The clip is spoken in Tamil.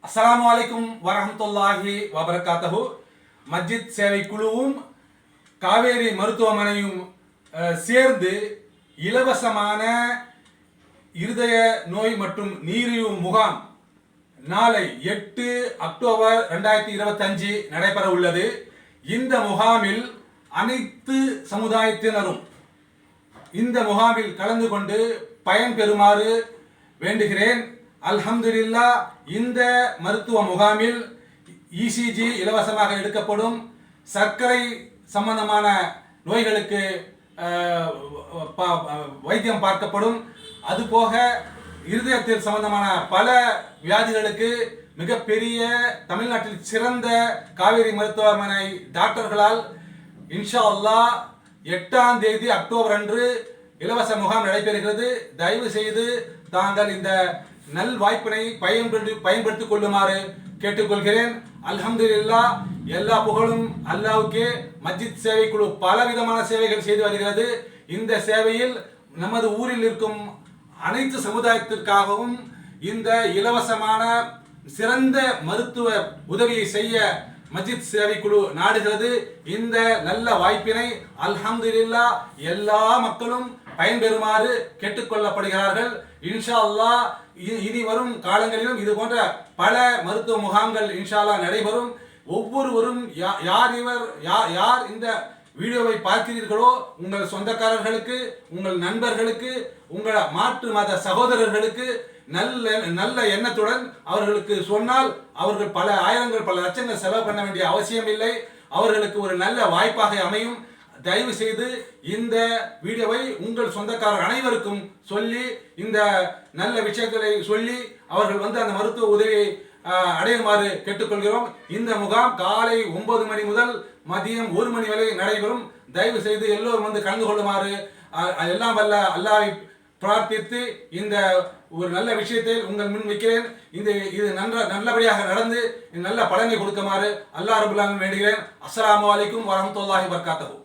அஸ்ஸலாமு அலைக்கும் வரஹ்மத்துல்லாஹி வபரகாத்தஹு. மஸ்ஜித் சேவை குழுவும் காவேரி மருத்துவமனையும் சேர்ந்து இலவசமான இருதய நோய் மற்றும் நீரிழிவு முகாம் நாளை 8 அக்டோபர் 2025 நடைபெற உள்ளது. இந்த முகாமில் அனைத்து சமுதாயத்தினரும் இந்த முகாமில் கலந்து கொண்டு பயன்பெறுமாறு வேண்டுகிறேன். அல்ஹம்துலில்லாஹ். இந்த மருத்துவ முகாமில் இசிஜி இலவசமாக எடுக்கப்படும். சர்க்கரை சம்பந்தமான நோய்களுக்கு வைத்தியம் பார்க்கப்படும். அதுபோக இருதயத்தில் சம்பந்தமான பல வியாதிகளுக்கு மிகப்பெரிய தமிழ்நாட்டில் சிறந்த காவேரி மருத்துவமனை டாக்டர்களால் இன்ஷா அல்லாஹ் 8ஆம் தேதி அக்டோபர் அன்று இலவச முகாம் நடைபெறுகிறது. தயவு செய்து தாங்கள் இந்த நல் வாய்ப்பினை பயன்படுத்திக் கொள்ளுமாறு கேட்டுக்கொள்கிறேன். அல்ஹம்துலில்லாஹ். எல்லா புகழும் அல்லாஹ்வுக்கே. மஸ்ஜித் சேவை குழு பலவிதமான சேவைகள் செய்து வருகிறது. இந்த சேவையில் நமது ஊரில் இருக்கும் அனைத்து சமுதாயத்திற்காகவும் இந்த இலவசமான சிறந்த மருத்துவ உதவியை செய்ய மஸ்ஜித் சேவை குழு நாடுகிறது. இந்த நல்ல வாய்ப்பினை அல்ஹம்துலில்லாஹ் எல்லா மக்களும் பயன்பெறுமாறு கேட்டுக்கொள்ளப்படுகிறார்கள். இன்ஷா அல்லாஹ் இனி வரும் காலங்களிலும் இது போன்ற பல மருத்துவ முகாம்கள் இன்ஷா அல்லாஹ் நடைபெறும். ஒவ்வொருவரும் யார் இந்த வீடியோவை பார்க்கிறீர்களோ உங்கள் சொந்தக்காரர்களுக்கு, உங்கள் நண்பர்களுக்கு, உங்கள் மாற்று மத சகோதரர்களுக்கு நல்ல எண்ணத்துடன் அவர்களுக்கு சொன்னால் அவர்கள் பல ஆயிரங்கள் பல லட்சங்கள் செலவு பண்ண வேண்டிய அவசியம் இல்லை. அவர்களுக்கு ஒரு நல்ல வாய்ப்பாக அமையும். தயவு செய்து இந்த வீடியோவை உங்கள் சொந்தக்காரர் அனைவருக்கும் சொல்லி இந்த நல்ல விஷயங்களை சொல்லி அவர்கள் அந்த மருத்துவ உதவியை அடையுமாறு கேட்டுக்கொள்கிறோம். இந்த முகாம் காலை 9 மணி முதல் மதியம் 1 மணி வரை நடைபெறும். தயவு செய்து எல்லோரும் கலந்து கொள்ளுமாறு எல்லாம் வல்ல அல்லாஹ்வை பிரார்த்தித்து இந்த ஒரு நல்ல விஷயத்தை உங்கள் முன் வைக்கிறேன். இது நல்லபடியாக நடந்து நல்ல பலனை கொடுக்குமாறு அல்லாஹ் ரப்பல் ஆலமீன் வேண்டுகிறேன். அஸ்ஸலாமு அலைக்கும் வரஹ்மத்துல்லாஹி வபரகாத்துஹு.